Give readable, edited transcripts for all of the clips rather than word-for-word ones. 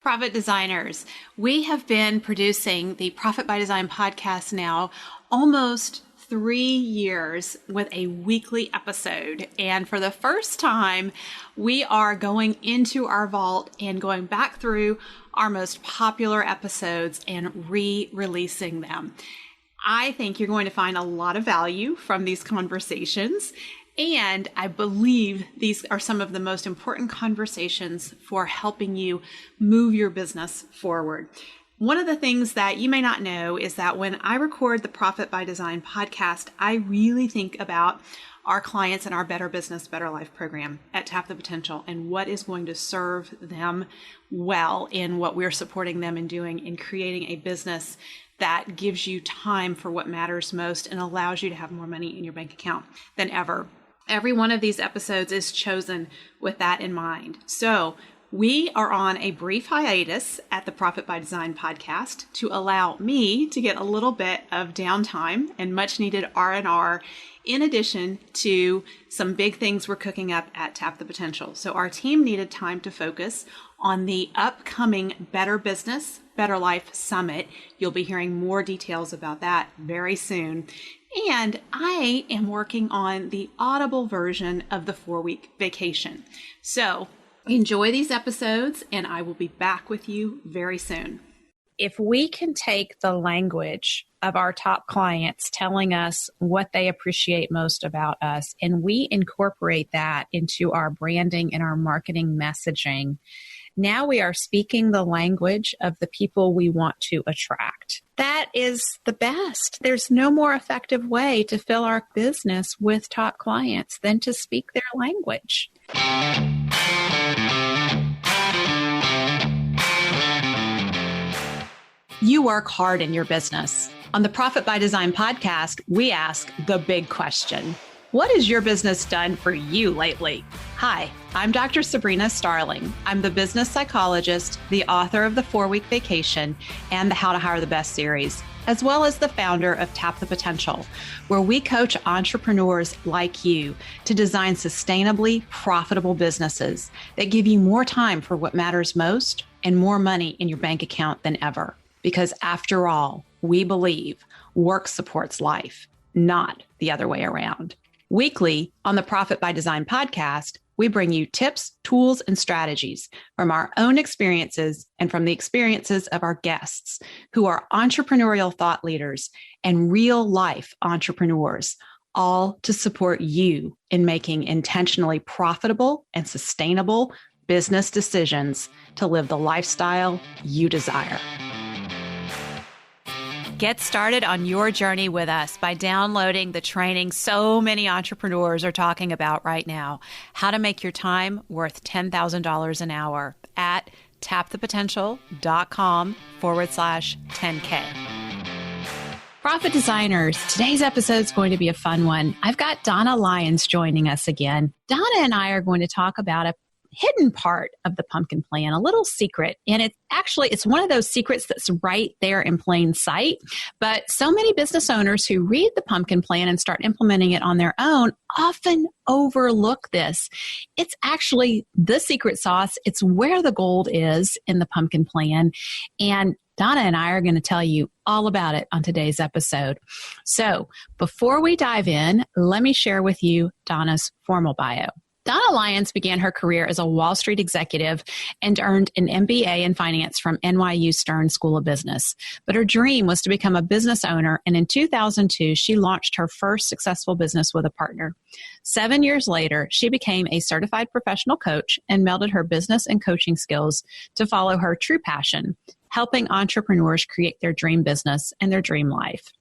Profit Designers. We have been producing the Profit by Design podcast now almost 3 years with a weekly episode. And for the first time, we are going into our vault and going back through our most popular episodes and re-releasing them. I think you're going to find a lot of value from these conversations. And I believe these are some of the most important conversations for helping you move your business forward. One of the things that you may not know is that when I record the Profit by Design podcast, I really think about our clients and our Better Business, Better Life program at Tap the Potential and what is going to serve them well in what we're supporting them in doing in creating a business that gives you time for what matters most and allows you to have more money in your bank account than ever. Every one of these episodes is chosen with that in mind. So we are on a brief hiatus at the Profit by Design podcast to allow me to get a little bit of downtime and much needed R&R in addition to some big things we're cooking up at Tap the Potential. So our team needed time to focus on the upcoming Better Business, Better Life Summit. You'll be hearing more details about that very soon. And I am working on the audible version of the 4-week vacation. So enjoy these episodes, and I will be back with you very soon. If we can take the language of our top clients telling us what they appreciate most about us, and we incorporate that into our branding and our marketing messaging, now we are speaking the language of the people we want to attract. That is the best. There's no more effective way to fill our business with top clients than to speak their language. You work hard in your business. On the Profit by Design podcast, we ask the big question. What has your business done for you lately? Hi, I'm Dr. Sabrina Starling. I'm the business psychologist, the author of the 4-week vacation and the How to Hire the Best series, as well as the founder of Tap the Potential, where we coach entrepreneurs like you to design sustainably profitable businesses that give you more time for what matters most and more money in your bank account than ever. Because after all, we believe work supports life, not the other way around. Weekly on the Profit by Design podcast, we bring you tips, tools, and strategies from our own experiences and from the experiences of our guests who are entrepreneurial thought leaders and real life entrepreneurs, all to support you in making intentionally profitable and sustainable business decisions to live the lifestyle you desire. Get started on your journey with us by downloading the training so many entrepreneurs are talking about right now, how to make your time worth $10,000 an hour at tapthepotential.com/10K. Profit Designers, today's episode is going to be a fun one. I've got Donna Leyens joining us again. Donna and I are going to talk about a hidden part of the pumpkin plan, a little secret. And it's one of those secrets that's right there in plain sight. But so many business owners who read the pumpkin plan and start implementing it on their own often overlook this. It's actually the secret sauce. It's where the gold is in the pumpkin plan. And Donna and I are going to tell you all about it on today's episode. So before we dive in, let me share with you Donna's formal bio. Donna Leyens began her career as a Wall Street executive and earned an MBA in finance from NYU Stern School of Business. But her dream was to become a business owner, and in 2002, she launched her first successful business with a partner. 7 years later, she became a certified professional coach and melded her business and coaching skills to follow her true passion, helping entrepreneurs create their dream business and their dream life.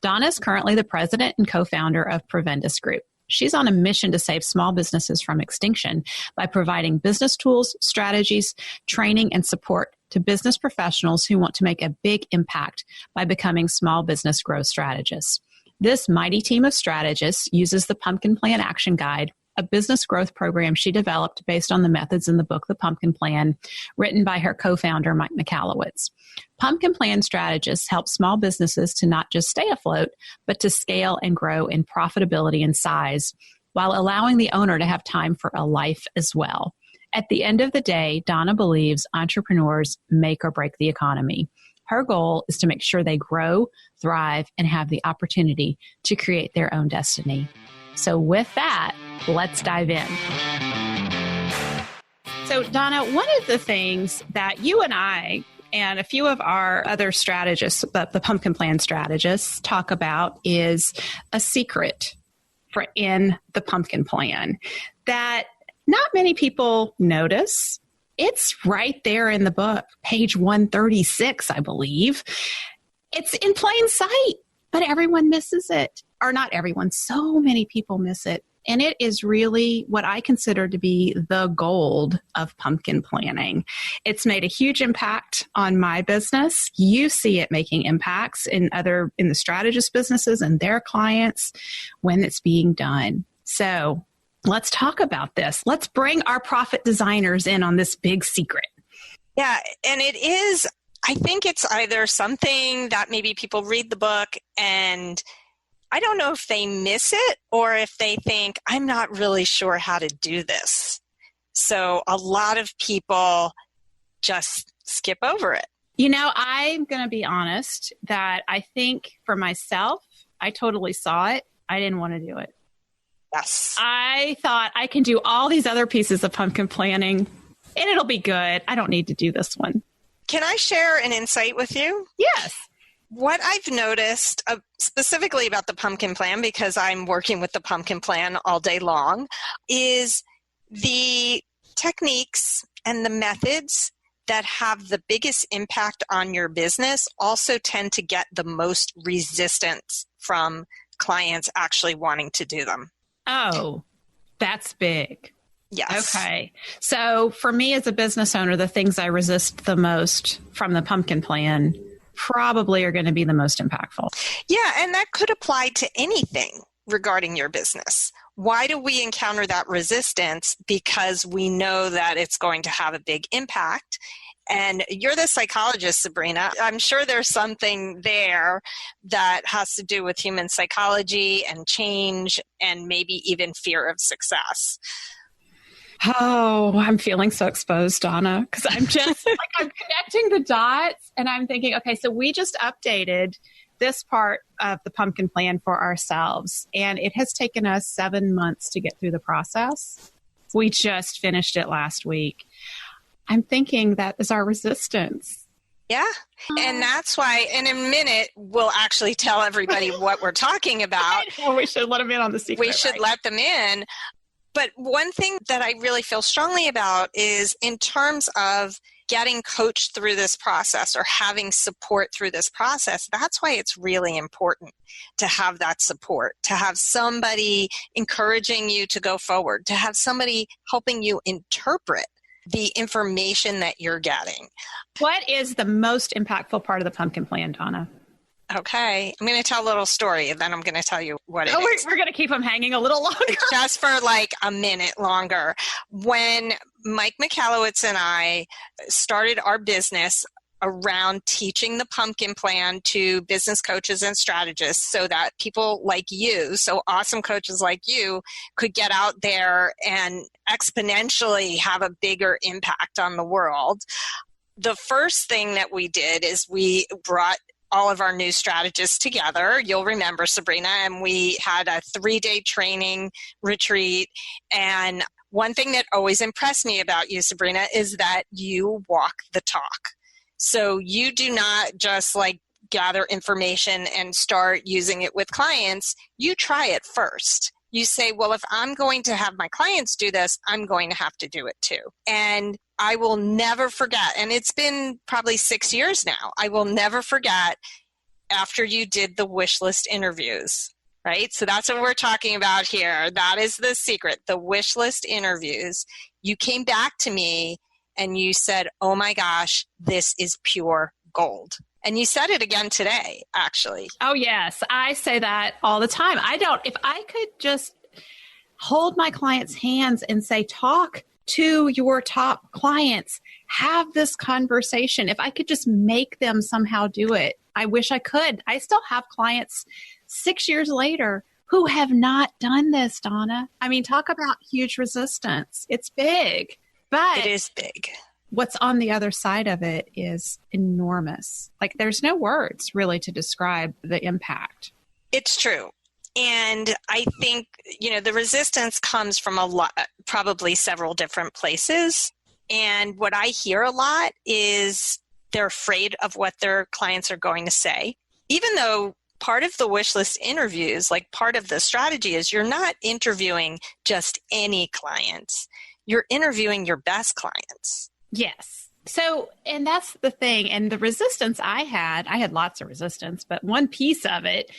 Donna is currently the president and co-founder of Prevendus Group. She's on a mission to save small businesses from extinction by providing business tools, strategies, training, and support to business professionals who want to make a big impact by becoming small business growth strategists. This mighty team of strategists uses the Pumpkin Plan Action Guide, a business growth program she developed based on the methods in the book, The Pumpkin Plan, written by her co-founder, Mike Michalowicz. Pumpkin Plan strategists help small businesses to not just stay afloat, but to scale and grow in profitability and size, while allowing the owner to have time for a life as well. At the end of the day, Donna believes entrepreneurs make or break the economy. Her goal is to make sure they grow, thrive, and have the opportunity to create their own destiny. So with that, let's dive in. So Donna, one of the things that you and I and a few of our other strategists, the Pumpkin Plan strategists, talk about is a secret in the Pumpkin Plan that not many people notice. It's right there in the book, page 136, I believe. It's in plain sight, but everyone misses it. Or not everyone, so many people miss it. And it is really what I consider to be the gold of pumpkin planning. It's made a huge impact on my business. You see it making impacts in the strategist businesses and their clients when it's being done. So let's talk about this. Let's bring our profit designers in on this big secret. Yeah, and it is, I think it's either something that maybe people read the book and I don't know if they miss it or if they think, I'm not really sure how to do this. So a lot of people just skip over it. You know, I'm going to be honest that I think for myself, I totally saw it. I didn't want to do it. Yes. I thought I can do all these other pieces of pumpkin planning and it'll be good. I don't need to do this one. Can I share an insight with you? Yes. What I've noticed specifically about the Pumpkin Plan, because I'm working with the Pumpkin Plan all day long, is the techniques and the methods that have the biggest impact on your business also tend to get the most resistance from clients actually wanting to do them. Oh, that's big. Yes. Okay. So for me as a business owner, the things I resist the most from the Pumpkin Plan probably are going to be the most impactful. Yeah, and that could apply to anything regarding your business. Why do we encounter that resistance? Because we know that it's going to have a big impact. And you're the psychologist, Sabrina. I'm sure there's something there that has to do with human psychology and change and maybe even fear of success. Oh, I'm feeling so exposed, Donna, because I'm just like, I'm connecting the dots and I'm thinking, okay, so we just updated this part of the Pumpkin Plan for ourselves, and it has taken us 7 months to get through the process. We just finished it last week. I'm thinking that is our resistance. Yeah. And that's why in a minute, we'll actually tell everybody what we're talking about. Well, we should let them in on the secret. We should let them in. But one thing that I really feel strongly about is in terms of getting coached through this process or having support through this process, that's why it's really important to have that support, to have somebody encouraging you to go forward, to have somebody helping you interpret the information that you're getting. What is the most impactful part of the Pumpkin Plan, Donna? Okay. I'm going to tell a little story and then I'm going to tell you what it is. We're going to keep them hanging a little longer. Just for like a minute longer. When Mike Michalowicz and I started our business around teaching the Pumpkin Plan to business coaches and strategists so that people like you, so awesome coaches like you, could get out there and exponentially have a bigger impact on the world. The first thing that we did is we brought all of our new strategists together. You'll remember, Sabrina, and we had a 3-day training retreat. And one thing that always impressed me about you, Sabrina, is that you walk the talk. So you do not just like gather information and start using it with clients. You try it first. You say, well, if I'm going to have my clients do this, I'm going to have to do it too. And I will never forget, and it's been probably 6 years now, I will never forget after you did the wish list interviews, right? So that's what we're talking about here. That is the secret, the wish list interviews. You came back to me and you said, oh my gosh, this is pure gold. And you said it again today, actually. Oh, yes. I say that all the time. If I could just hold my clients' hands and say, talk to your top clients, have this conversation. If I could just make them somehow do it, I wish I could. I still have clients 6 years later who have not done this, Donna. I mean, talk about huge resistance. It's big. But it is big. What's on the other side of it is enormous. Like there's no words really to describe the impact. It's true. And I think, the resistance comes from probably several different places. And what I hear a lot is they're afraid of what their clients are going to say. Even though part of the wish list interviews, like part of the strategy is you're not interviewing just any clients. You're interviewing your best clients. Yes. So, and that's the thing. And the resistance I had lots of resistance, but one piece of it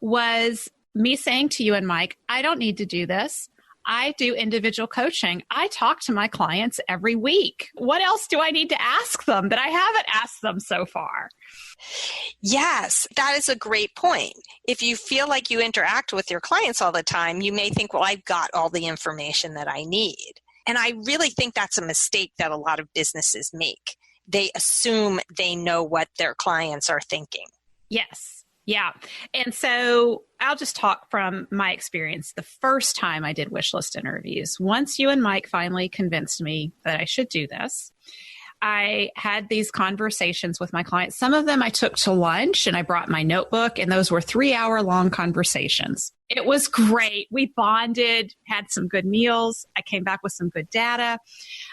was me saying to you and Mike, I don't need to do this. I do individual coaching. I talk to my clients every week. What else do I need to ask them that I haven't asked them so far? Yes, that is a great point. If you feel like you interact with your clients all the time, you may think, well, I've got all the information that I need. And I really think that's a mistake that a lot of businesses make. They assume they know what their clients are thinking. Yes. Yeah. And so I'll just talk from my experience. The first time I did wish list interviews, once you and Mike finally convinced me that I should do this, I had these conversations with my clients. Some of them I took to lunch and I brought my notebook, and those were 3-hour-long conversations. It was great. We bonded, had some good meals. I came back with some good data.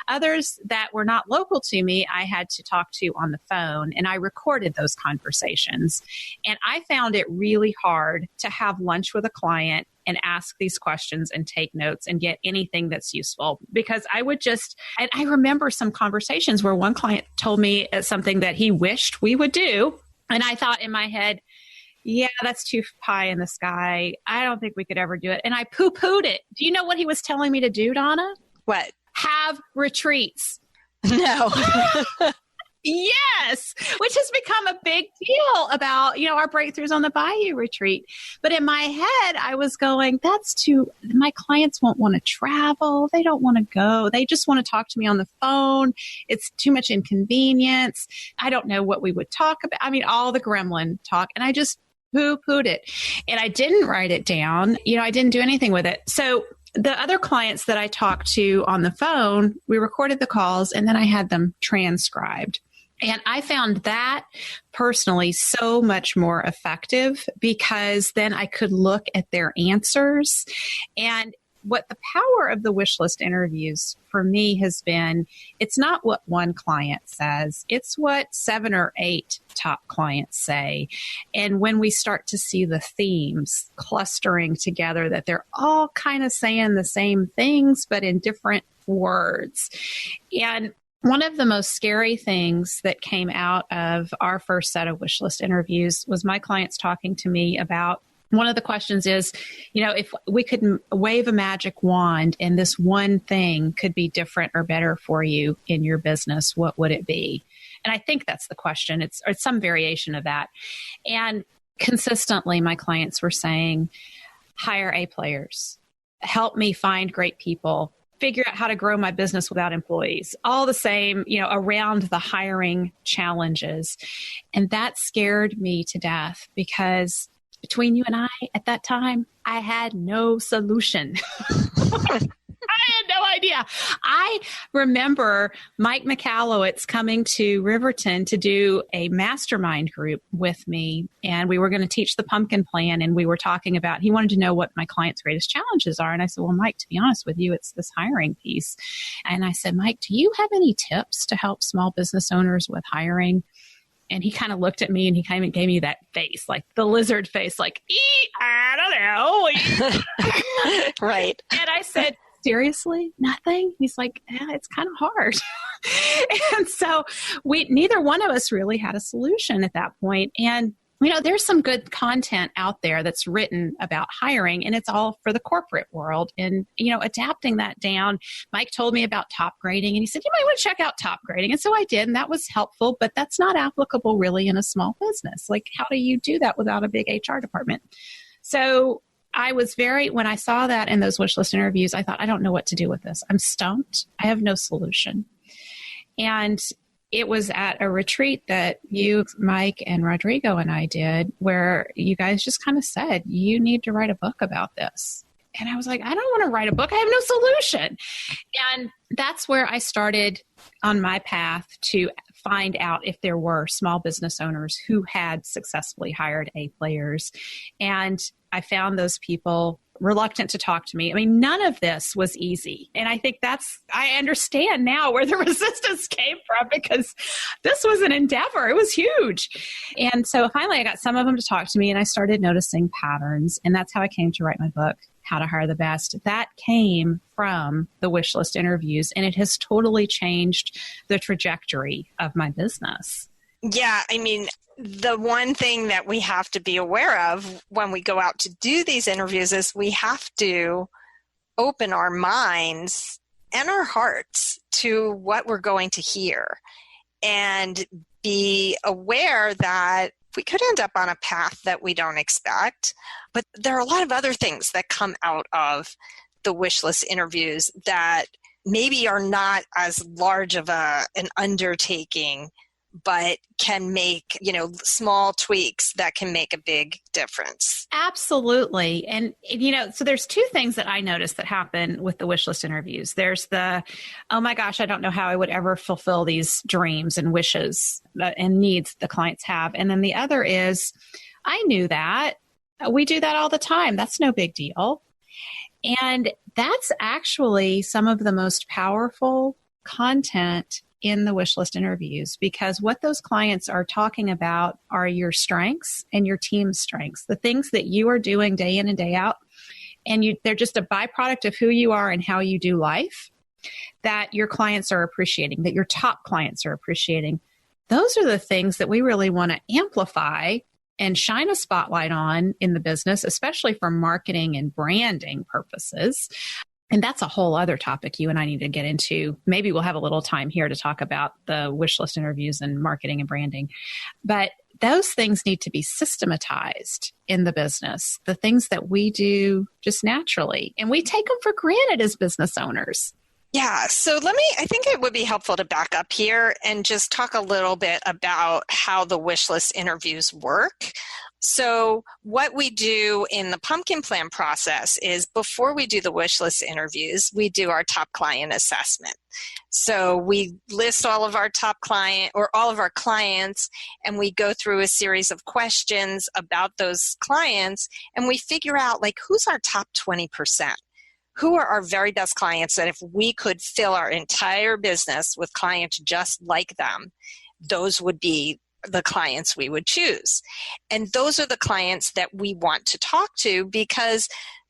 Others that were not local to me, I had to talk to on the phone, and I recorded those conversations. And I found it really hard to have lunch with a client and ask these questions and take notes and get anything that's useful, because I would and I remember some conversations where one client told me something that he wished we would do. And I thought in my head, yeah, that's too pie in the sky. I don't think we could ever do it. And I poo-pooed it. Do you know what he was telling me to do, Donna? What? Have retreats. No. Yes, which has become a big deal about, our breakthroughs on the Bayou retreat. But in my head, I was going, my clients won't want to travel. They don't want to go. They just want to talk to me on the phone. It's too much inconvenience. I don't know what we would talk about. I mean, all the gremlin talk. And I just poo-pooed it. And I didn't write it down. I didn't do anything with it. So the other clients that I talked to on the phone, we recorded the calls and then I had them transcribed. And I found that personally so much more effective, because then I could look at their answers. And what the power of the wish list interviews for me has been, it's not what one client says, it's what 7 or 8 top clients say. And when we start to see the themes clustering together, that they're all kind of saying the same things, but in different words. And one of the most scary things that came out of our first set of wish list interviews was my clients talking to me about, one of the questions is, if we could wave a magic wand and this one thing could be different or better for you in your business, what would it be? And I think that's the question. It's some variation of that. And consistently, my clients were saying, hire A players, help me find great people, figure out how to grow my business without employees, all the same, around the hiring challenges. And that scared me to death, because between you and I at that time, I had no solution. I had no idea. I remember Mike Michalowicz coming to Riverton to do a mastermind group with me, and we were going to teach the pumpkin plan, and we were talking about, he wanted to know what my clients' greatest challenges are. And I said, well, Mike, to be honest with you, it's this hiring piece. And I said, Mike, do you have any tips to help small business owners with hiring? And he kind of looked at me and he kind of gave me that face, like the lizard face, like, I don't know. Right. And I said, seriously, nothing? He's like, yeah, it's kind of hard. And so neither one of us really had a solution at that point. And, there's some good content out there that's written about hiring, and it's all for the corporate world. And, adapting that down, Mike told me about top grading, and he said, you might want to check out top grading. And so I did, and that was helpful, but that's not applicable really in a small business. Like, how do you do that without a big HR department? So I was when I saw that in those wish list interviews, I thought, I don't know what to do with this. I'm stumped. I have no solution. And it was at a retreat that you, Mike, and Rodrigo and I did, where you guys just kind of said, you need to write a book about this. And I was like, I don't want to write a book. I have no solution. And that's where I started on my path to find out if there were small business owners who had successfully hired A players. And I found those people reluctant to talk to me. I mean, none of this was easy. And I think I understand now where the resistance came from, because this was an endeavor. It was huge. And so finally I got some of them to talk to me, and I started noticing patterns. And that's how I came to write my book, How to Hire the Best. That came from the wish list interviews, and it has totally changed the trajectory of my business. Yeah, I mean, the one thing that we have to be aware of when we go out to do these interviews is we have to open our minds and our hearts to what we're going to hear, and be aware that we could end up on a path that we don't expect. But there are a lot of other things that come out of the wish list interviews that maybe are not as large of an undertaking, but can make, small tweaks that can make a big difference. Absolutely. And, so there's two things that I noticed that happen with the wish list interviews. There's the, oh my gosh, I don't know how I would ever fulfill these dreams and wishes and needs the clients have. And then the other is, I knew that. We do that all the time. That's no big deal. And that's actually some of the most powerful content in the wish list interviews, because what those clients are talking about are your strengths and your team's strengths, the things that you are doing day in and day out. And they're just a byproduct of who you are and how you do life, that your clients are appreciating, that your top clients are appreciating. Those are the things that we really want to amplify and shine a spotlight on in the business, especially for marketing and branding purposes. And that's a whole other topic you and I need to get into. Maybe we'll have a little time here to talk about the wish list interviews and marketing and branding. But those things need to be systematized in the business, the things that we do just naturally. And we take them for granted as business owners. Yeah. So I think it would be helpful to back up here and just talk a little bit about how the wish list interviews work. So what we do in the pumpkin plan process is, before we do the wish list interviews, we do our top client assessment. So we list all of our top client or all of our clients, and we go through a series of questions about those clients, and we figure out who's our top 20%. Who are our very best clients that if we could fill our entire business with clients just like them, those would be the clients we would choose. And those are the clients that we want to talk to, because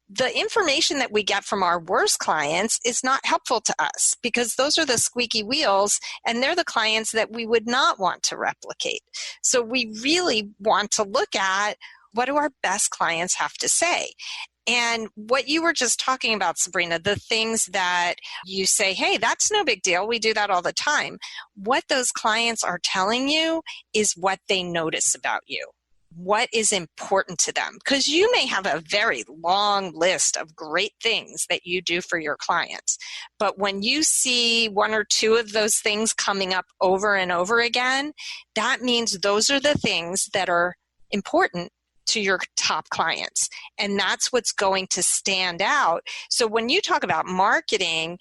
the information that we get from our worst clients is not helpful to us, because those are the squeaky wheels and they're the clients that we would not want to replicate. So we really want to look at, what do our best clients have to say? And what you were just talking about, Sabrina, the things that you say, hey, that's no big deal. We do that all the time. What those clients are telling you is what they notice about you. What is important to them? Because you may have a very long list of great things that you do for your clients. But when you see one or two of those things coming up over and over again, that means those are the things that are important to your top clients. And that's what's going to stand out. So when you talk about marketing,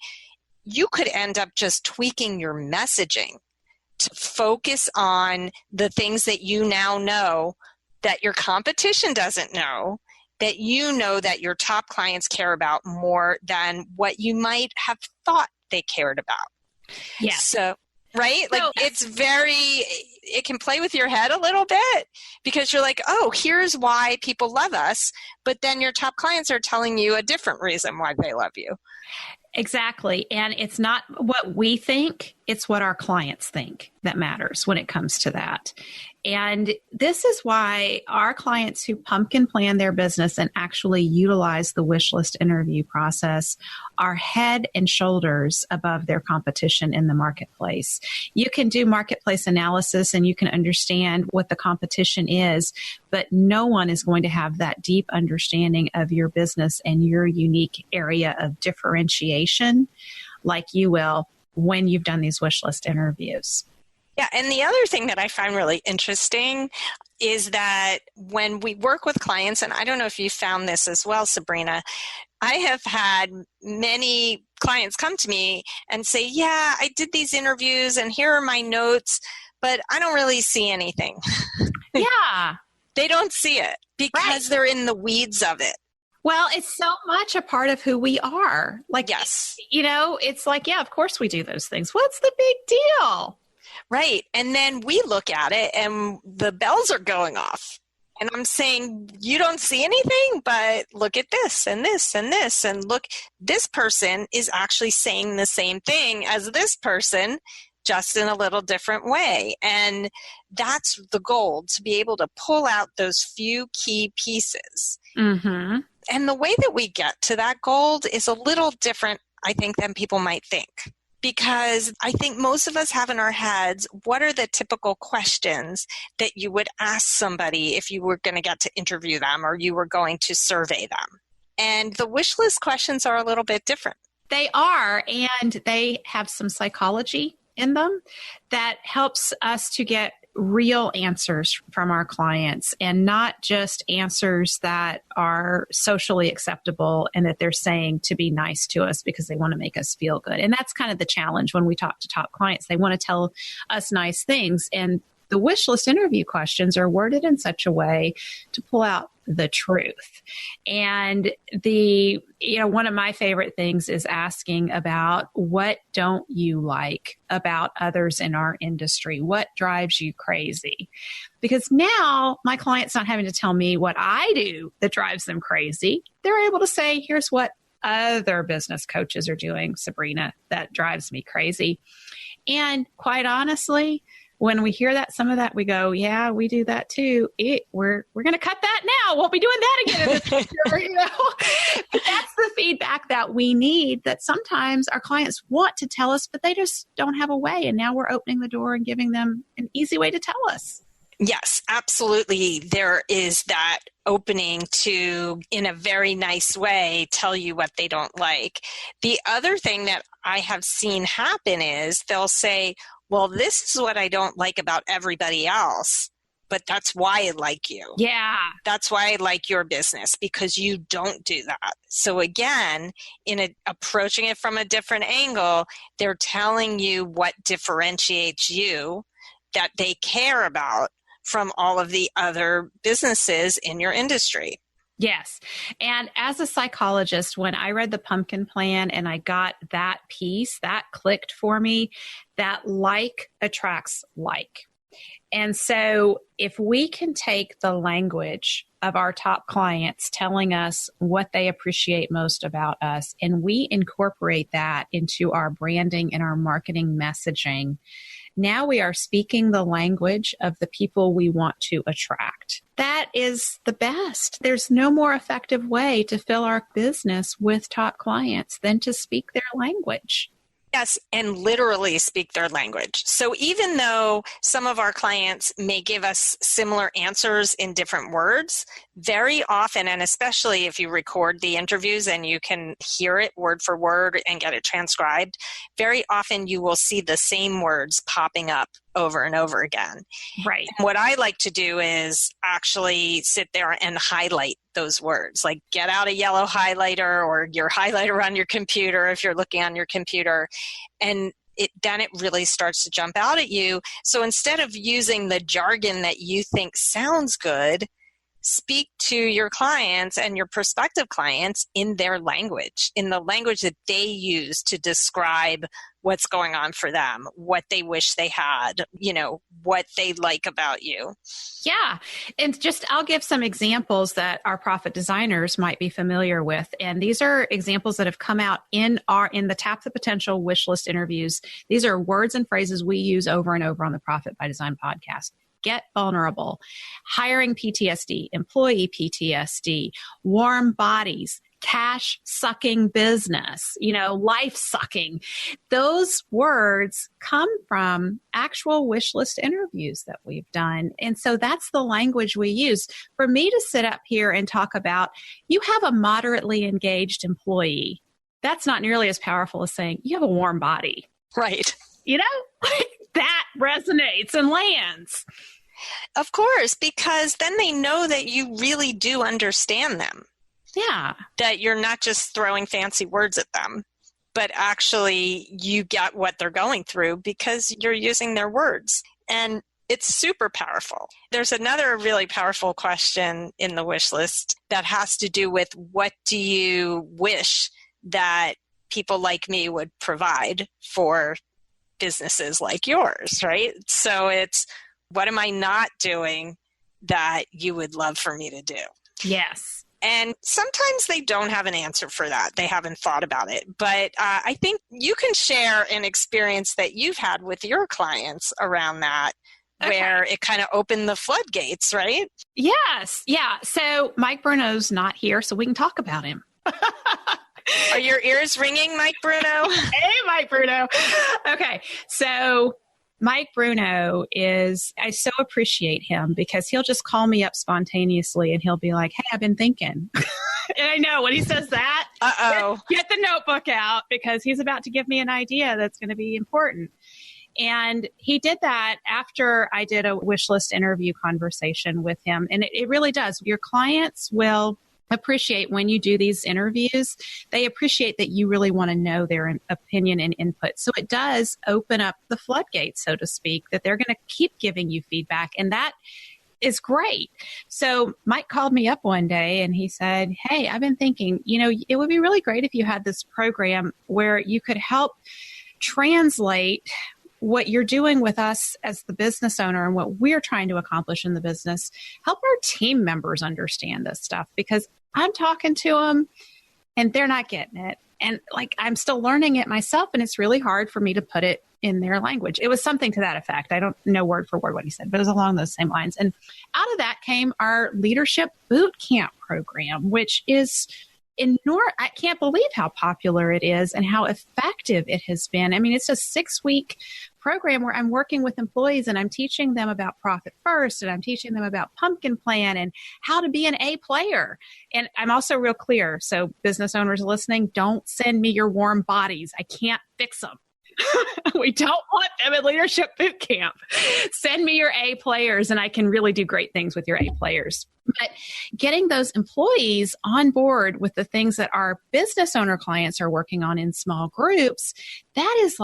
you could end up just tweaking your messaging to focus on the things that you now know that your competition doesn't know, that you know that your top clients care about more than what you might have thought they cared about. Yeah. So, right? It can play with your head a little bit, because you're like, oh, here's why people love us. But then your top clients are telling you a different reason why they love you. Exactly. And it's not what we think, it's what our clients think that matters when it comes to that. And this is why our clients who pumpkin plan their business and actually utilize the wish list interview process are head and shoulders above their competition in the marketplace. You can do marketplace analysis and you can understand what the competition is, but no one is going to have that deep understanding of your business and your unique area of differentiation like you will when you've done these wish list interviews. Yeah, and the other thing that I find really interesting is that when we work with clients, and I don't know if you found this as well, Sabrina, I have had many clients come to me and say, yeah, I did these interviews and here are my notes, but I don't really see anything. Yeah. They don't see it because they're in the weeds of it. Well, it's so much a part of who we are. Like, yes, it's like, yeah, of course we do those things. What's the big deal? Right. And then we look at it and the bells are going off. And I'm saying, you don't see anything, but look at this and this and this. And look, this person is actually saying the same thing as this person, just in a little different way. And that's the goal, to be able to pull out those few key pieces. Mm-hmm. And the way that we get to that gold is a little different, I think, than people might think. Because I think most of us have in our heads, what are the typical questions that you would ask somebody if you were going to get to interview them or you were going to survey them? And the wish list questions are a little bit different. They are, and they have some psychology in them that helps us to get real answers from our clients, and not just answers that are socially acceptable and that they're saying to be nice to us because they want to make us feel good. And that's kind of the challenge when we talk to top clients. They want to tell us nice things, and the wish list interview questions are worded in such a way to pull out the truth. And one of my favorite things is asking about, what don't you like about others in our industry? What drives you crazy? Because now my client's not having to tell me what I do that drives them crazy. They're able to say, here's what other business coaches are doing, Sabrina, that drives me crazy. And quite honestly, when we hear that, some of that, we go, yeah, we do that too. We're going to cut that now. Won't be doing that again in the future, But that's the feedback that we need, that sometimes our clients want to tell us, but they just don't have a way. And now we're opening the door and giving them an easy way to tell us. Yes, absolutely. There is that opening to, in a very nice way, tell you what they don't like. The other thing that I have seen happen is they'll say, well, this is what I don't like about everybody else, but that's why I like you. Yeah. That's why I like your business, because you don't do that. So again, approaching it from a different angle, they're telling you what differentiates you that they care about from all of the other businesses in your industry. Yes. And as a psychologist, when I read the pumpkin plan and I got that piece, that clicked for me, that like attracts like. And so if we can take the language of our top clients telling us what they appreciate most about us, and we incorporate that into our branding and our marketing messaging, now we are speaking the language of the people we want to attract. That is the best. There's no more effective way to fill our business with top clients than to speak their language. Yes, and literally speak their language. So even though some of our clients may give us similar answers in different words, very often, and especially if you record the interviews and you can hear it word for word and get it transcribed, very often you will see the same words popping up over and over again. Right. And what I like to do is actually sit there and highlight those words, like get out a yellow highlighter or your highlighter on your computer if you're looking on your computer, and then it really starts to jump out at you. So instead of using the jargon that you think sounds good, speak to your clients and your prospective clients in their language, in the language that they use to describe what's going on for them, what they wish they had, what they like about you. Yeah. And I'll give some examples that our profit designers might be familiar with. And these are examples that have come out in the Tap the Potential wish list interviews. These are words and phrases we use over and over on the Profit by Design podcast. Get vulnerable, hiring PTSD, employee PTSD, warm bodies, cash sucking business, life sucking. Those words come from actual wish list interviews that we've done. And so that's the language we use. For me to sit up here and talk about, you have a moderately engaged employee, that's not nearly as powerful as saying you have a warm body. Right. That resonates and lands. Of course, because then they know that you really do understand them. Yeah. That you're not just throwing fancy words at them, but actually you get what they're going through because you're using their words. And it's super powerful. There's another really powerful question in the wish list that has to do with what do you wish that people like me would provide for businesses like yours, right? So it's, what am I not doing that you would love for me to do? Yes. And sometimes they don't have an answer for that. They haven't thought about it. But I think you can share an experience that you've had with your clients around that, where it kind of opened the floodgates, right? Yes. Yeah. So Mike Bruno's not here, so we can talk about him. Are your ears ringing, Mike Bruno? Hey, Mike Bruno. Okay. So Mike Bruno I so appreciate him because he'll just call me up spontaneously and he'll be like, hey, I've been thinking. And I know when he says that, get the notebook out because he's about to give me an idea that's going to be important. And he did that after I did a wish list interview conversation with him. And it really does. Your clients will appreciate when you do these interviews, they appreciate that you really want to know their opinion and input. So it does open up the floodgates, so to speak, that they're going to keep giving you feedback. And that is great. So Mike called me up one day and he said, hey, I've been thinking, it would be really great if you had this program where you could help translate what you're doing with us as the business owner and what we're trying to accomplish in the business, help our team members understand this stuff because I'm talking to them and they're not getting it. And I'm still learning it myself and it's really hard for me to put it in their language. It was something to that effect. I don't know word for word what he said, but it was along those same lines. And out of that came our leadership boot camp program, which is I can't believe how popular it is and how effective it has been. I mean, it's a 6-week program where I'm working with employees and I'm teaching them about Profit First and I'm teaching them about Pumpkin Plan and how to be an A player. And I'm also real clear. So business owners listening, don't send me your warm bodies. I can't fix them. We don't want them at Leadership Boot Camp. Send me your A players and I can really do great things with your A players. But getting those employees on board with the things that our business owner clients are working on in small groups, that is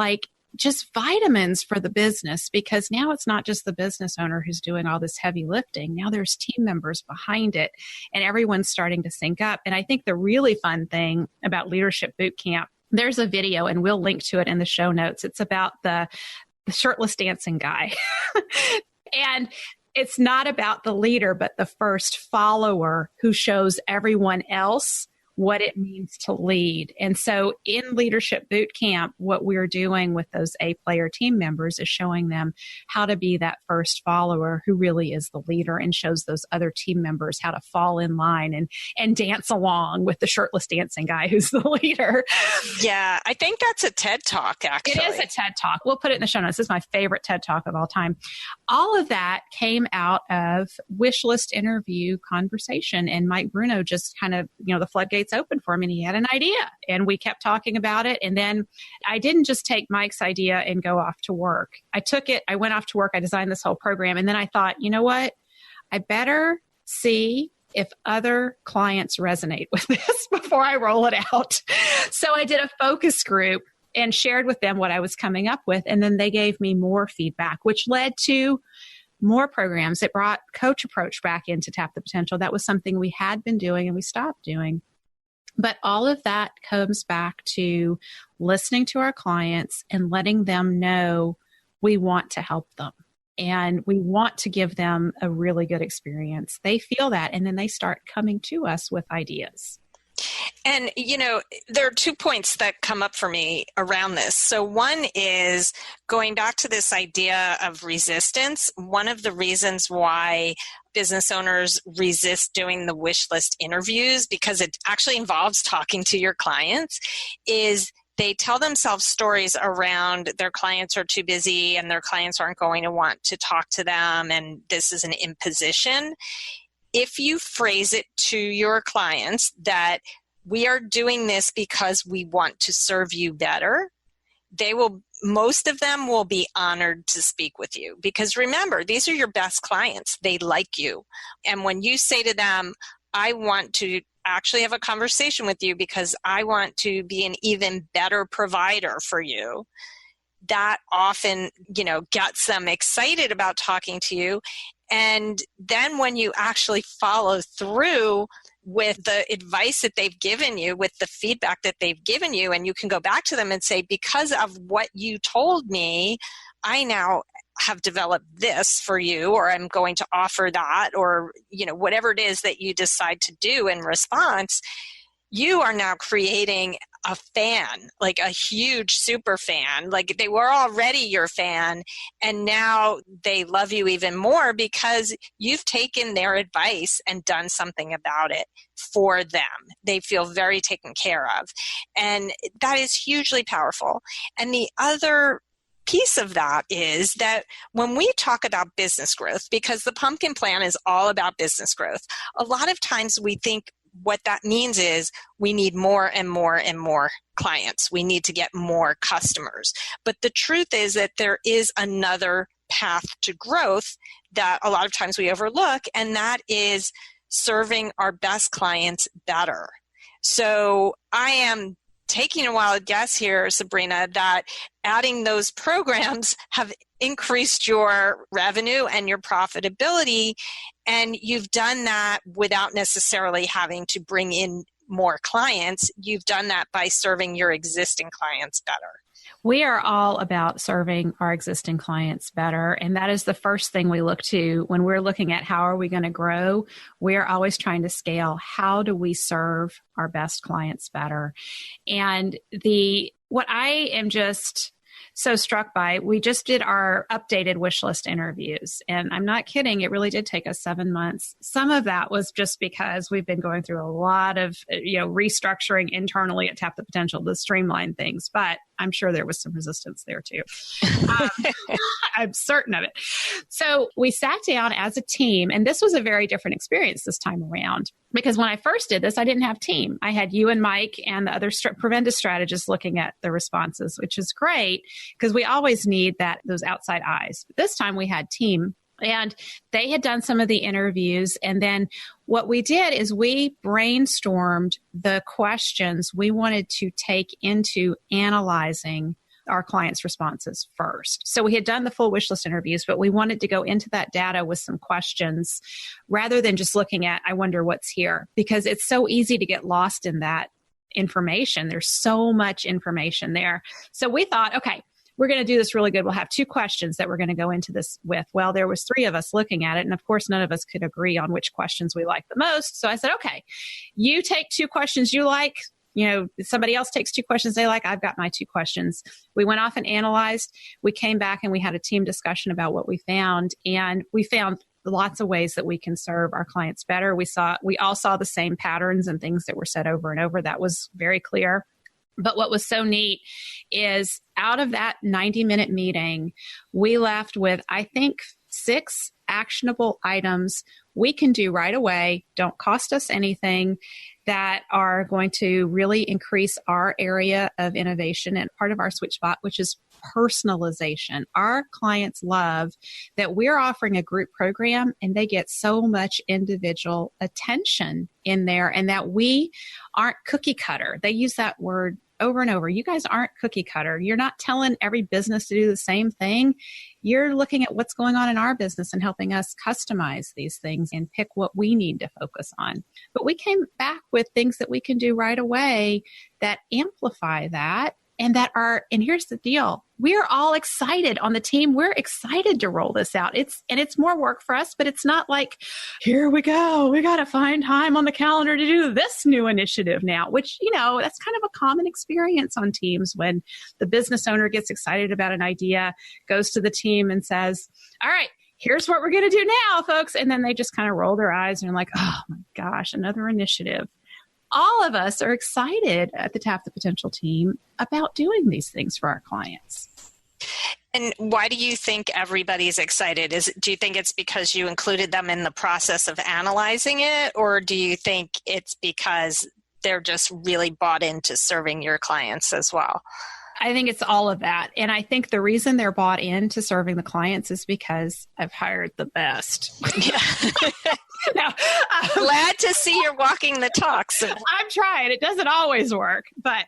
just vitamins for the business because now it's not just the business owner who's doing all this heavy lifting. Now there's team members behind it and everyone's starting to sync up. And I think the really fun thing about Leadership Boot Camp, there's a video and we'll link to it in the show notes. It's about the shirtless dancing guy. And it's not about the leader, but the first follower who shows everyone else what it means to lead. And so in Leadership Boot Camp, what we're doing with those A-player team members is showing them how to be that first follower who really is the leader and shows those other team members how to fall in line and dance along with the shirtless dancing guy who's the leader. Yeah, I think that's a TED Talk, actually. It is a TED Talk. We'll put it in the show notes. This is my favorite TED Talk of all time. All of that came out of wish list interview conversation. And Mike Bruno just kind of, the floodgates open for him and he had an idea and we kept talking about it. And then I didn't just take Mike's idea and go off to work. I took it, I went off to work, I designed this whole program. And then I thought, you know what? I better see if other clients resonate with this before I roll it out. So I did a focus group and shared with them what I was coming up with. And then they gave me more feedback, which led to more programs. It brought Coach Approach back in to Tap the Potential. That was something we had been doing and we stopped doing. But all of that comes back to listening to our clients and letting them know we want to help them and we want to give them a really good experience. They feel that and then they start coming to us with ideas. And, there are 2 points that come up for me around this. So one is going back to this idea of resistance. One of the reasons why business owners resist doing the wish list interviews, because it actually involves talking to your clients, is they tell themselves stories around their clients are too busy and their clients aren't going to want to talk to them and this is an imposition. If you phrase it to your clients that we are doing this because we want to serve you better, most of them will be honored to speak with you because remember, these are your best clients. They like you. And when you say to them, I want to actually have a conversation with you because I want to be an even better provider for you. That often, gets them excited about talking to you. And then when you actually follow through with the advice that they've given you, with the feedback that they've given you, and you can go back to them and say, because of what you told me, I now have developed this for you, or I'm going to offer that, or, whatever it is that you decide to do in response, you are now creating a fan, like a huge super fan. Like they were already your fan, and now they love you even more because you've taken their advice and done something about it for them. They feel very taken care of. And that is hugely powerful. And the other piece of that is that when we talk about business growth, because the pumpkin plan is all about business growth, a lot of times we think what that means is we need more and more and more clients. We need to get more customers. But the truth is that there is another path to growth that a lot of times we overlook, and that is serving our best clients better. So I am taking a wild guess here, Sabrina, that adding those programs have increased your revenue and your profitability, and you've done that without necessarily having to bring in more clients. You've done that by serving your existing clients better. We are all about serving our existing clients better. And that is the first thing we look to when we're looking at how are we going to grow. We're always trying to scale. How do we serve our best clients better? And what I am just so struck by, we just did our updated wish list interviews. And I'm not kidding, it really did take us 7 months. Some of that was just because we've been going through a lot of restructuring internally at Tap the Potential to streamline things. But I'm sure there was some resistance there too. I'm certain of it. So we sat down as a team, and this was a very different experience this time around. Because when I first did this, I didn't have team. I had you and Mike and the other preventive strategists looking at the responses, which is great because we always need those outside eyes. But this time we had team, and they had done some of the interviews. And then what we did is we brainstormed the questions we wanted to take into analyzing our clients' responses first. So we had done the full wish list interviews, but we wanted to go into that data with some questions rather than just looking at, I wonder what's here, because it's so easy to get lost in that information. There's so much information there. So we thought, okay, we're going to do this really good. We'll have 2 questions that we're going to go into this with. Well, there was 3 of us looking at it. And of course, none of us could agree on which questions we liked the most. So I said, okay, you take 2 questions you like. Somebody else takes 2 questions they like. I've got my 2 questions. We went off and analyzed. We came back and we had a team discussion about what we found. And we found lots of ways that we can serve our clients better. We all saw the same patterns and things that were said over and over. That was very clear. But what was so neat is out of that 90-minute meeting, we left with, I think, 6 actionable items we can do right away, don't cost us anything, that are going to really increase our area of innovation and part of our sweet spot, which is personalization. Our clients love that we're offering a group program and they get so much individual attention in there, and that we aren't cookie cutter. They use that word over and over. You guys aren't cookie cutter. You're not telling every business to do the same thing. You're looking at what's going on in our business and helping us customize these things and pick what we need to focus on. But we came back with things that we can do right away that amplify that. And here's the deal. We're all excited on the team. We're excited to roll this out. It's more work for us, but it's not like, here we go. We got to find time on the calendar to do this new initiative now, which, that's kind of a common experience on teams when the business owner gets excited about an idea, goes to the team and says, all right, here's what we're going to do now, folks. And then they just kind of roll their eyes and are like, oh my gosh, another initiative. All of us are excited at the Tap the Potential team about doing these things for our clients. And why do you think everybody's excited? Do you think it's because you included them in the process of analyzing it, or do you think it's because they're just really bought into serving your clients as well? I think it's all of that. And I think the reason they're bought into serving the clients is because I've hired the best. Yeah. No, Glad to see you're walking the talk. So. I'm trying. It doesn't always work. But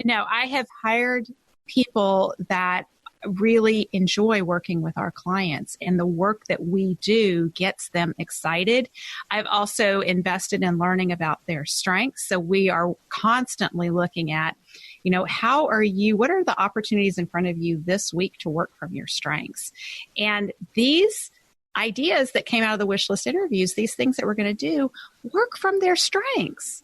no, I have hired people that really enjoy working with our clients, and the work that we do gets them excited. I've also invested in learning about their strengths. So we are constantly looking at, what are the opportunities in front of you this week to work from your strengths? And these ideas that came out of the wish list interviews, these things that we're going to do, work from their strengths.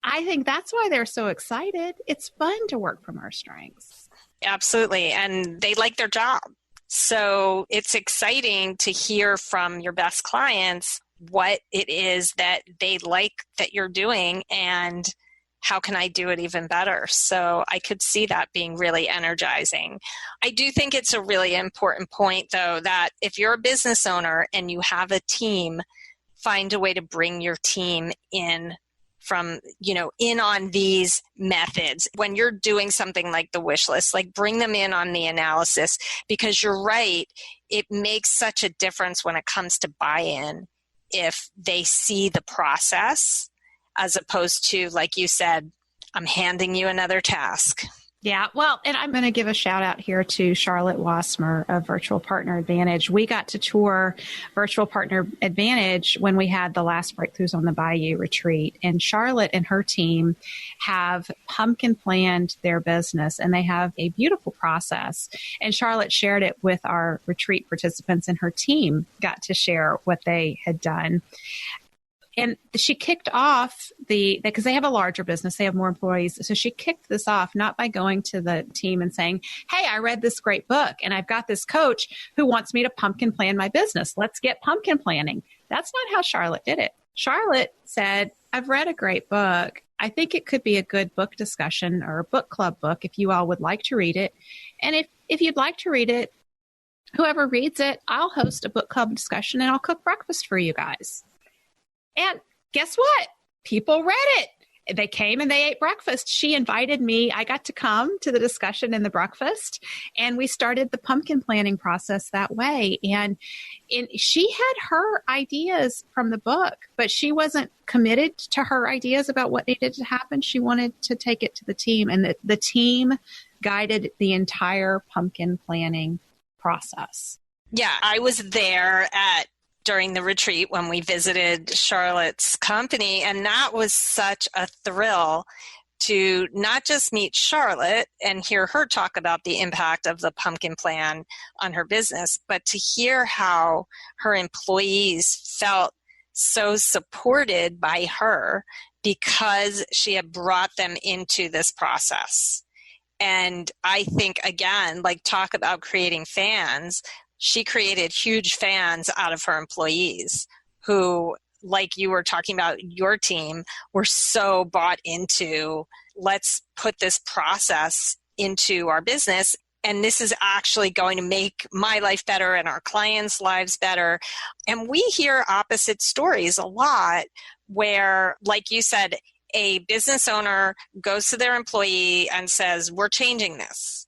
I think that's why they're so excited. It's fun to work from our strengths. Absolutely. And they like their job. So it's exciting to hear from your best clients what it is that they like that you're doing and how can I do it even better? So I could see that being really energizing. I do think it's a really important point, though, that if you're a business owner and you have a team, find a way to bring your team in in on these methods. When you're doing something like the wish list, like bring them in on the analysis, because you're right, it makes such a difference when it comes to buy-in if they see the process as opposed to, like you said, I'm handing you another task. Yeah, well, and I'm going to give a shout out here to Charlotte Wassmer of Virtual Partner Advantage. We got to tour Virtual Partner Advantage when we had the last Breakthroughs on the Bayou retreat. And Charlotte and her team have pumpkin planned their business, and they have a beautiful process. And Charlotte shared it with our retreat participants, and her team got to share what they had done. And she kicked off because they have a larger business, they have more employees. So she kicked this off not by going to the team and saying, hey, I read this great book and I've got this coach who wants me to pumpkin plan my business. Let's get pumpkin planning. That's not how Charlotte did it. Charlotte said, I've read a great book. I think it could be a good book discussion or a book club book if you all would like to read it. And if you'd like to read it, whoever reads it, I'll host a book club discussion and I'll cook breakfast for you guys. And guess what? People read it. They came and they ate breakfast. She invited me. I got to come to the discussion and the breakfast, and we started the pumpkin planning process that way. And she had her ideas from the book, but she wasn't committed to her ideas about what needed to happen. She wanted to take it to the team, and the team guided the entire pumpkin planning process. Yeah, I was there during the retreat when we visited Charlotte's company, and that was such a thrill to not just meet Charlotte and hear her talk about the impact of the pumpkin plan on her business, but to hear how her employees felt so supported by her because she had brought them into this process. And I think, again, like talk about creating fans, she created huge fans out of her employees who, like you were talking about your team, were so bought into, let's put this process into our business. And this is actually going to make my life better and our clients' lives better. And we hear opposite stories a lot where, like you said, a business owner goes to their employee and says, we're changing this.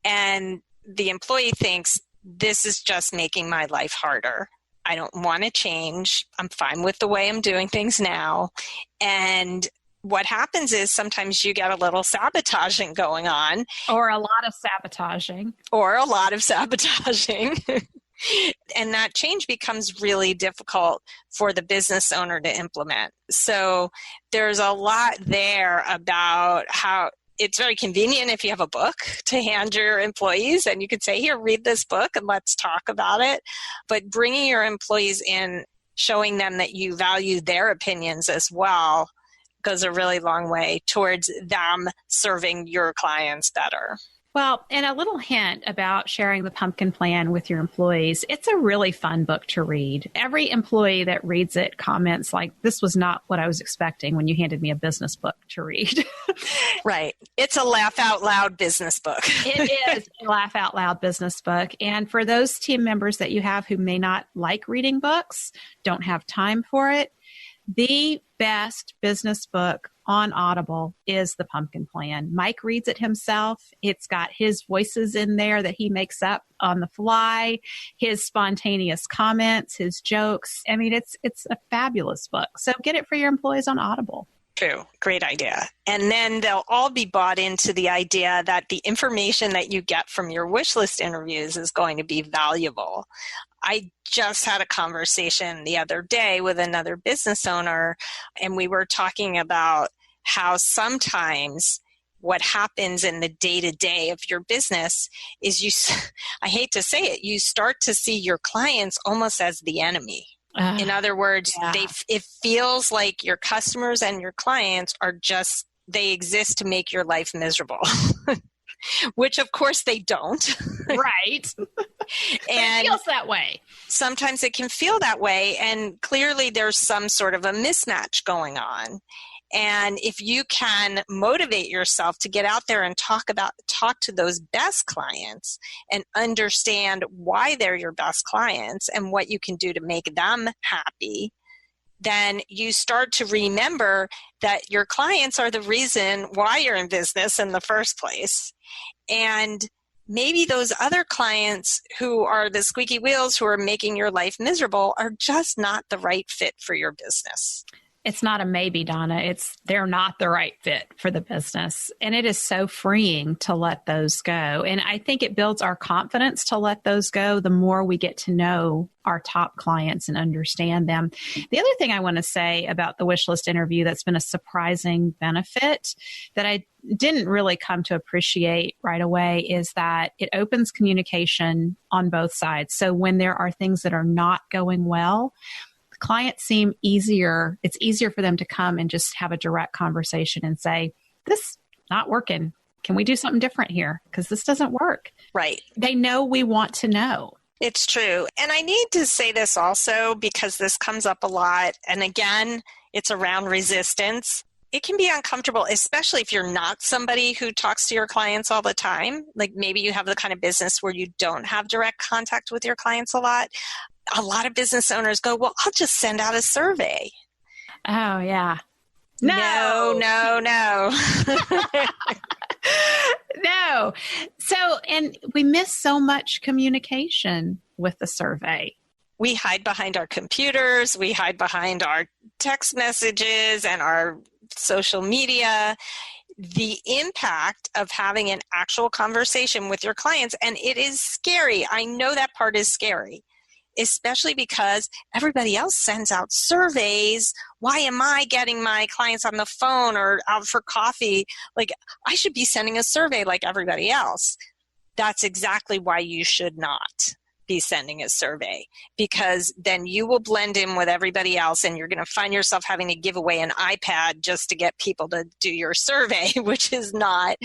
And the employee thinks, this is just making my life harder. I don't want to change. I'm fine with the way I'm doing things now. And what happens is sometimes you get a little sabotaging going on. Or a lot of sabotaging. And that change becomes really difficult for the business owner to implement. So there's a lot there about how it's very convenient if you have a book to hand your employees and you could say, here, read this book and let's talk about it. But bringing your employees in, showing them that you value their opinions as well, goes a really long way towards them serving your clients better. Well, and a little hint about sharing the pumpkin plan with your employees. It's a really fun book to read. Every employee that reads it comments like, this was not what I was expecting when you handed me a business book to read. Right. It's a laugh out loud business book. It is a laugh out loud business book. And for those team members that you have who may not like reading books, don't have time for it, the best business book on Audible is the pumpkin plan. Mike reads it himself. It's got his voices in there that he makes up on the fly, his spontaneous comments, his jokes. I mean, it's a fabulous book. So get it for your employees on Audible. True. Great idea. And then they'll all be bought into the idea that the information that you get from your wish list interviews is going to be valuable. I just had a conversation the other day with another business owner, and we were talking about how sometimes what happens in the day-to-day of your business is I hate to say it, you start to see your clients almost as the enemy. In other words, it feels like your customers and your clients are they exist to make your life miserable, which of course they don't. Right. And it feels that way. Sometimes it can feel that way. And clearly there's some sort of a mismatch going on. And if you can motivate yourself to get out there and talk to those best clients and understand why they're your best clients and what you can do to make them happy, then you start to remember that your clients are the reason why you're in business in the first place. And maybe those other clients who are the squeaky wheels who are making your life miserable are just not the right fit for your business. It's not a maybe, Donna. They're not the right fit for the business. And it is so freeing to let those go. And I think it builds our confidence to let those go the more we get to know our top clients and understand them. The other thing I want to say about the wish list interview that's been a surprising benefit that I didn't really come to appreciate right away is that it opens communication on both sides. So when there are things that are not going well, clients seem easier. It's easier for them to come and just have a direct conversation and say, this is not working. Can we do something different here? Because this doesn't work. Right. They know we want to know. It's true. And I need to say this also because this comes up a lot. And again, it's around resistance. It can be uncomfortable, especially if you're not somebody who talks to your clients all the time. Like maybe you have the kind of business where you don't have direct contact with your clients a lot. A lot of business owners go, well, I'll just send out a survey. Oh, yeah. No. No. So, and we miss so much communication with the survey. We hide behind our computers. We hide behind our text messages and our social media. The impact of having an actual conversation with your clients, and it is scary. I know that part is scary, especially because everybody else sends out surveys. Why am I getting my clients on the phone or out for coffee? Like, I should be sending a survey like everybody else. That's exactly why you should not be sending a survey, because then you will blend in with everybody else and you're going to find yourself having to give away an iPad just to get people to do your survey, which is not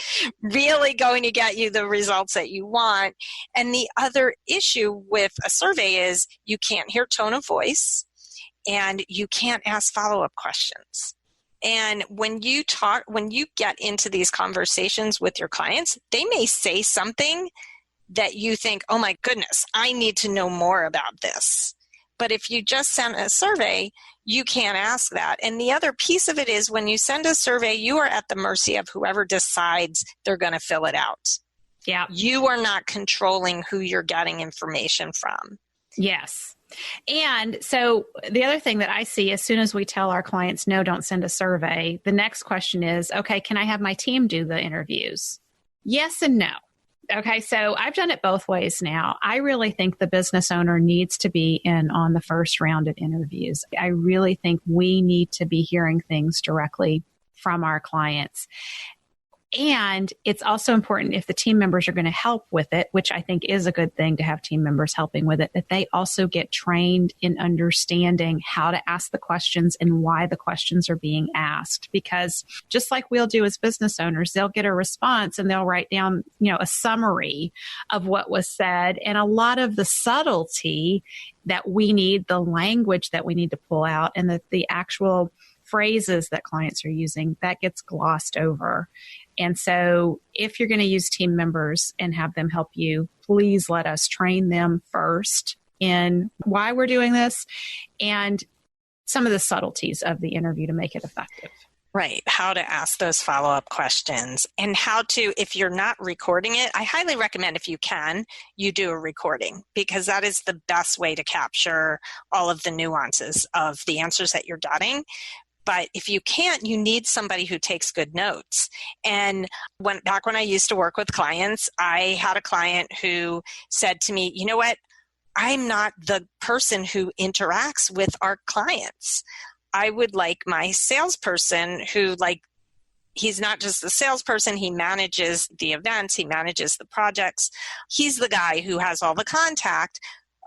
really going to get you the results that you want. And the other issue with a survey is you can't hear tone of voice and you can't ask follow-up questions. And when you get into these conversations with your clients, they may say something that you think, oh my goodness, I need to know more about this. But if you just send a survey, you can't ask that. And the other piece of it is when you send a survey, you are at the mercy of whoever decides they're going to fill it out. Yeah. You are not controlling who you're getting information from. Yes. And so the other thing that I see as soon as we tell our clients, no, don't send a survey, the next question is, okay, can I have my team do the interviews? Yes and no. Okay, so I've done it both ways now. I really think the business owner needs to be in on the first round of interviews. I really think we need to be hearing things directly from our clients. And it's also important if the team members are going to help with it, which I think is a good thing to have team members helping with it, that they also get trained in understanding how to ask the questions and why the questions are being asked. Because just like we'll do as business owners, they'll get a response and they'll write down, a summary of what was said. And a lot of the subtlety that we need, the language that we need to pull out, and the actual phrases that clients are using, that gets glossed over. And so if you're going to use team members and have them help you, please let us train them first in why we're doing this and some of the subtleties of the interview to make it effective. Right. How to ask those follow-up questions and how to, if you're not recording it, I highly recommend if you can, you do a recording because that is the best way to capture all of the nuances of the answers that you're getting. But if you can't, you need somebody who takes good notes. And back when I used to work with clients, I had a client who said to me, you know what? I'm not the person who interacts with our clients. I would like my salesperson who, like, he's not just the salesperson, he manages the events, he manages the projects. He's the guy who has all the contact.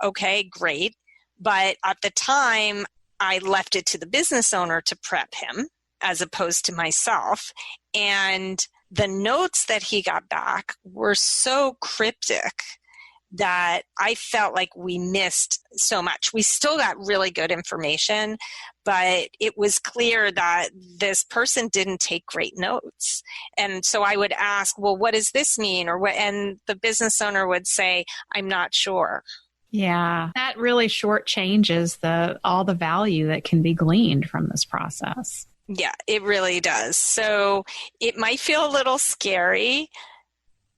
Okay, great. But at the time, I left it to the business owner to prep him as opposed to myself. And the notes that he got back were so cryptic that I felt like we missed so much. We still got really good information, but it was clear that this person didn't take great notes. And so I would ask, well, what does this mean? Or what? And the business owner would say, I'm not sure. Yeah, that really shortchanges all the value that can be gleaned from this process. Yeah, it really does. So it might feel a little scary.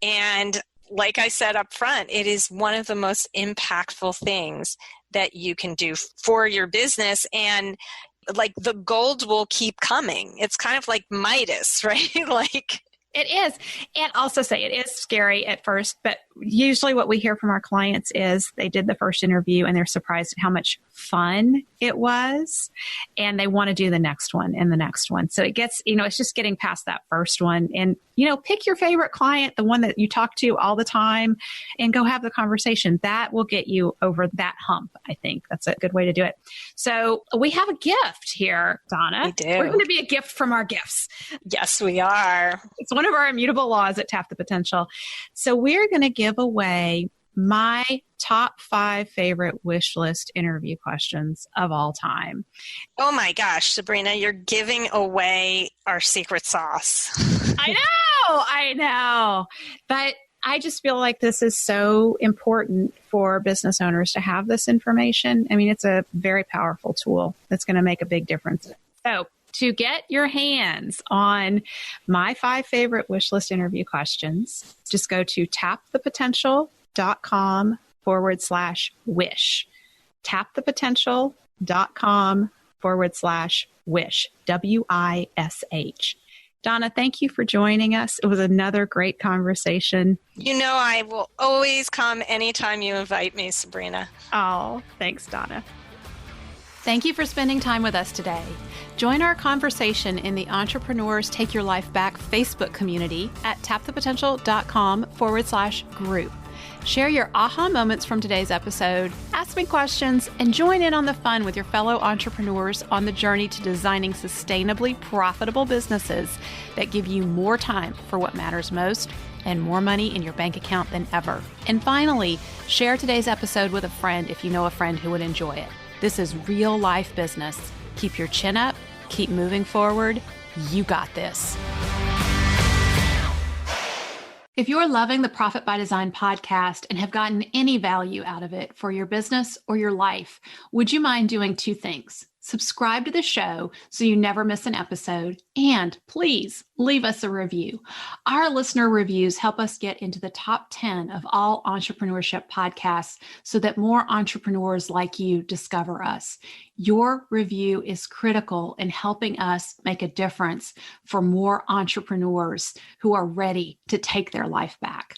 And like I said up front, it is one of the most impactful things that you can do for your business. And like the gold will keep coming. It's kind of like Midas, right? Like it is. And also say it is scary at first, but usually what we hear from our clients is they did the first interview and they're surprised at how much fun it was. And they want to do the next one and the next one. So it gets, it's just getting past that first one and, pick your favorite client, the one that you talk to all the time and go have the conversation. That will get you over that hump. I think that's a good way to do it. So we have a gift here, Donna. We do. We're going to be a gift from our gifts. Yes, we are. It's one of our immutable laws at Tap the Potential. So we're going to give away my top 5 favorite wish list interview questions of all time. Oh my gosh, Sabrina, you're giving away our secret sauce. I know. But I just feel like this is so important for business owners to have this information. I mean, it's a very powerful tool that's going to make a big difference. So to get your hands on my 5 favorite wish list interview questions, just go to tapthepotential.com/wish. tapthepotential.com/wish. WISH. Donna, thank you for joining us. It was another great conversation. I will always come anytime you invite me, Sabrina. Oh, thanks, Donna. Thank you for spending time with us today. Join our conversation in the Entrepreneurs Take Your Life Back Facebook community at tapthepotential.com/group. Share your aha moments from today's episode, ask me questions, and join in on the fun with your fellow entrepreneurs on the journey to designing sustainably profitable businesses that give you more time for what matters most and more money in your bank account than ever. And finally, share today's episode with a friend if you know a friend who would enjoy it. This is real life business. Keep your chin up, keep moving forward. You got this. If you're loving the Profit by Design podcast and have gotten any value out of it for your business or your life, would you mind doing 2 things? Subscribe to the show so you never miss an episode, and please leave us a review. Our listener reviews help us get into the top 10 of all entrepreneurship podcasts so that more entrepreneurs like you discover us. Your review is critical in helping us make a difference for more entrepreneurs who are ready to take their life back.